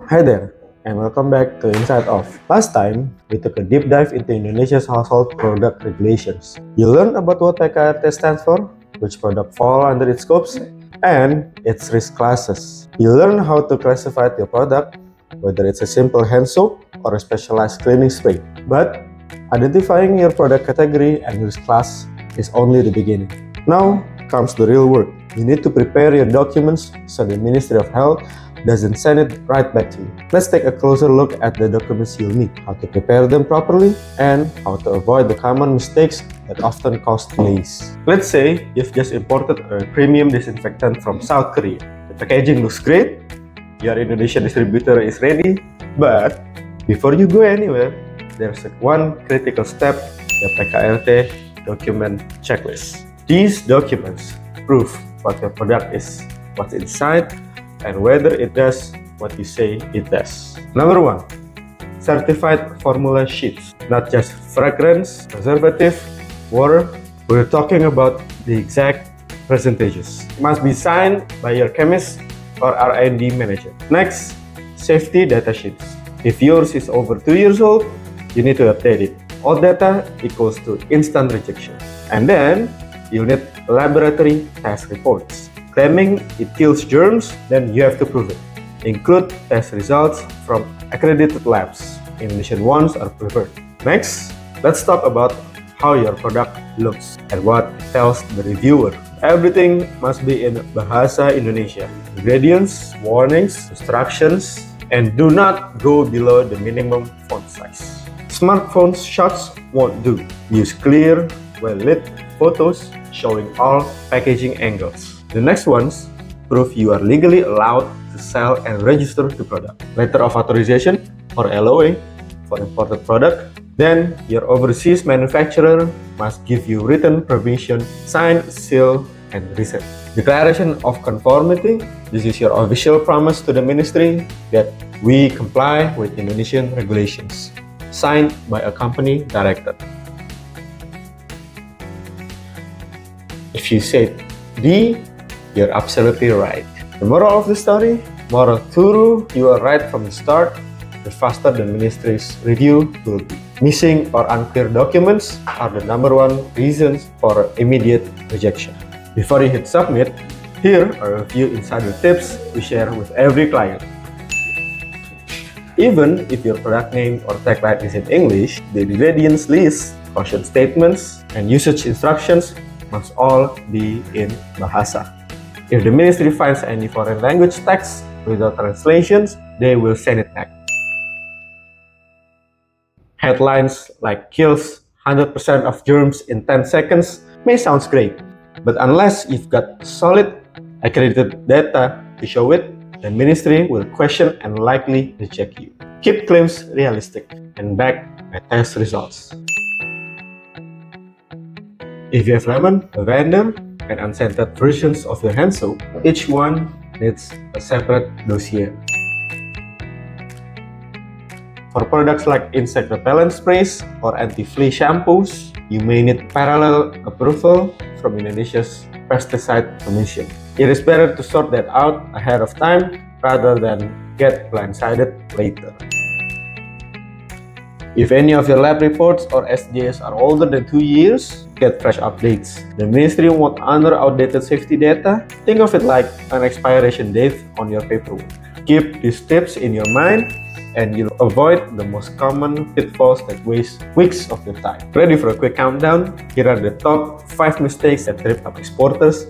Hi there, and welcome back to Inside Off. Last time, we took a deep dive into Indonesia's household product regulations. You learned about what PKRT stands for, which product fall under its scopes, and its risk classes. You learned how to classify your product, whether it's a simple hand soap or a specialized cleaning spray. But identifying your product category and risk class is only the beginning. Now comes the real work. You need to prepare your documents so the Ministry of Health doesn't send it right back to you. Let's take a closer look at the documents you'll need, how to prepare them properly, and how to avoid the common mistakes that often cause delays. Let's say you've just imported a premium disinfectant from South Korea. The packaging looks great, your Indonesian distributor is ready, but before you go anywhere, there's one critical step, the PKRT document checklist. These documents prove what your product is, what's inside, and whether it does what you say it does. Number 1, certified formula sheets, not just fragrance, preservative, water. We're talking about the exact percentages. It must be signed by your chemist or R&D manager. Next, safety data sheets. If yours is over 2 years old, you need to update it. All data equals to instant rejection. And then, you'll need laboratory test reports. Claiming it kills germs, then you have to prove it. Include test results from accredited labs. Indonesian ones are preferred. Next, let's talk about how your product looks and what it tells the reviewer. Everything must be in Bahasa Indonesia. Ingredients, warnings, instructions, and do not go below the minimum font size. Smartphone shots won't do. Use clear, well-lit photos showing all packaging angles. The next ones prove you are legally allowed to sell and register the product. Letter of authorization or LOA for imported product. Then your overseas manufacturer must give you written permission, signed, sealed, and receipt. Declaration of conformity. This is your official promise to the ministry that we comply with Indonesian regulations. Signed by a company director. If you said D, you're absolutely right. The moral of the story? Moral Turu, you are right from the start. The faster the ministry's review will be. Missing or unclear documents are the #1 reasons for immediate rejection. Before you hit submit, here are a few insider tips we share with every client. Even if your product name or tagline is in English, the ingredients list, caution statements, and usage instructions must all be in Bahasa. If the ministry finds any foreign language text without translations, they will send it back. Headlines like kills 100% of germs in 10 seconds may sound great, but unless you've got solid accredited data to show it, the ministry will question and likely reject you. Keep claims realistic and back by test results. If you have lemon, lavender, and unscented versions of your hand soap, each one needs a separate dossier. For products like insect repellent sprays or anti-flea shampoos, you may need parallel approval from Indonesia's Pesticide Commission. It is better to sort that out ahead of time rather than get blindsided later. If any of your lab reports or SDAs are older than 2 years, get fresh updates. The ministry won't honor outdated safety data. Think of it like an expiration date on your paperwork. Keep these tips in your mind and you'll avoid the most common pitfalls that waste weeks of your time. Ready for a quick countdown? Here are the top 5 mistakes that trip up exporters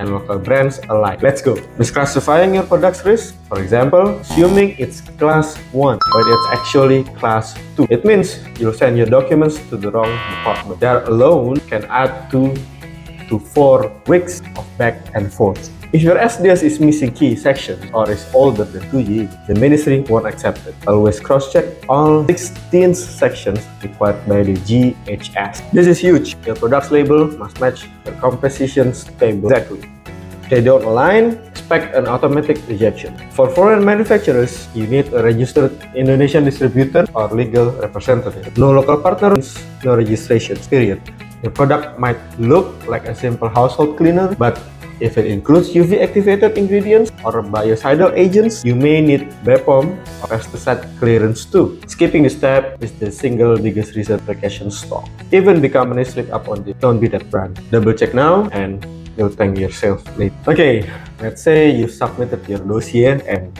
and local brands alike. Let's go! Misclassifying your product's risk. For example, assuming it's class 1 when it's actually class 2. It means you'll send your documents to the wrong department. That alone can add 2 to 4 weeks of back and forth. If your SDS is missing key sections or is older than 2 years, the ministry won't accept it. Always cross-check all 16 sections required by the GHS. This is huge. Your product's label must match the composition's table exactly. If they don't align, expect an automatic rejection. For foreign manufacturers, you need a registered Indonesian distributor or legal representative. No local partners, no registration, period. Your product might look like a simple household cleaner, but If it includes UV-activated ingredients or biocidal agents, you may need BPOM or pesticide clearance too. Skipping this step is the single biggest reason applications stop. Even big companies slip up on this. Don't be that brand. Double check now and you'll thank yourself later. Okay, let's say you submitted your dossier and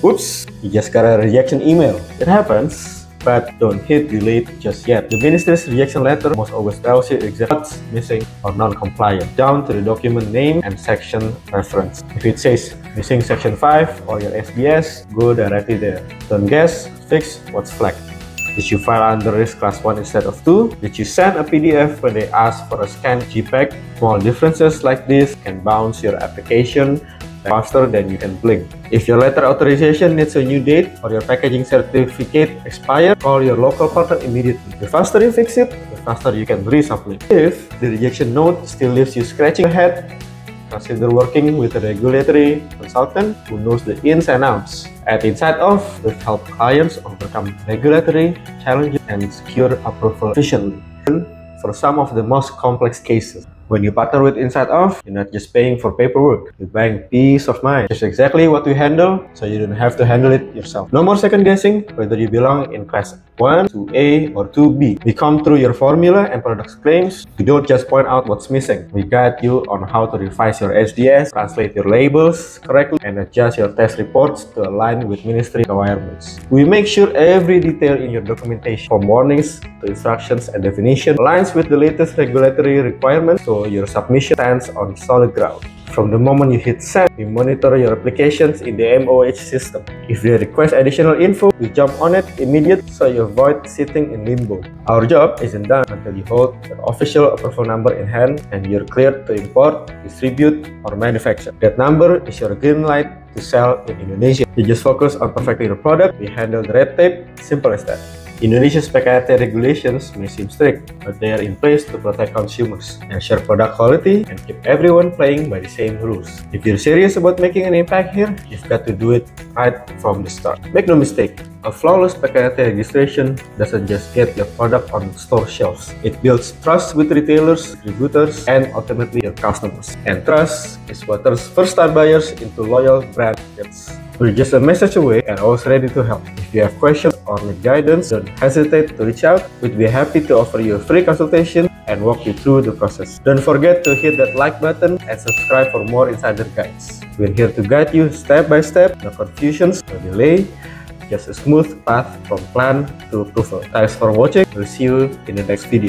whoops, you just got a rejection email. It happens. But don't hit delete just yet. The ministry's rejection letter must always tells you exactly what's missing or non-compliant, down to the document name and section reference. If it says missing section 5 or your SBS, go directly there. Don't guess, fix what's flagged. Did you file under risk class 1 instead of 2? Did you send a PDF when they ask for a scanned JPEG? Small differences like this can bounce your application faster than you can blink. If your letter authorization needs a new date or your packaging certificate expired, call your local partner immediately. The faster you fix it, the faster you can resubmit. If the rejection note still leaves you scratching your head, consider working with a regulatory consultant who knows the ins and outs. At InsightOff, we help clients overcome regulatory challenges and secure approval efficiently. For some of the most complex cases, when you partner with InsightOff, you're not just paying for paperwork, you're buying peace of mind. It's exactly what we handle, so you don't have to handle it yourself. No more second guessing whether you belong in class 1, 2A, or 2B. We come through your formula and product claims. We don't just point out what's missing. We guide you on how to revise your SDS, translate your labels correctly, and adjust your test reports to align with ministry requirements. We make sure every detail in your documentation, from warnings to instructions and definition, aligns with the latest regulatory requirements, so your submission stands on solid ground. From the moment you hit send, we monitor your applications in the MOH system. If they request additional info, we jump on it immediately so you avoid sitting in limbo. Our job isn't done until you hold the official approval number in hand and you're cleared to import, distribute, or manufacture. That number is your green light to sell in Indonesia. You just focus on perfecting your product, we handle the red tape, simple as that. Indonesia's PKRT regulations may seem strict, but they are in place to protect consumers, ensure product quality, and keep everyone playing by the same rules. If you're serious about making an impact here, you've got to do it right from the start. Make no mistake, a flawless PKRT registration doesn't just get your product on store shelves. It builds trust with retailers, distributors, and ultimately your customers. And trust is what turns first-time buyers into loyal brand advocates. We're just a message away and always ready to help. If you have questions or need guidance, don't hesitate to reach out. We'd be happy to offer you a free consultation and walk you through the process. Don't forget to hit that like button and subscribe for more insider guides. We're here to guide you step by step, no confusions, no delay, just a smooth path from plan to approval. Thanks for watching. We'll see you in the next video.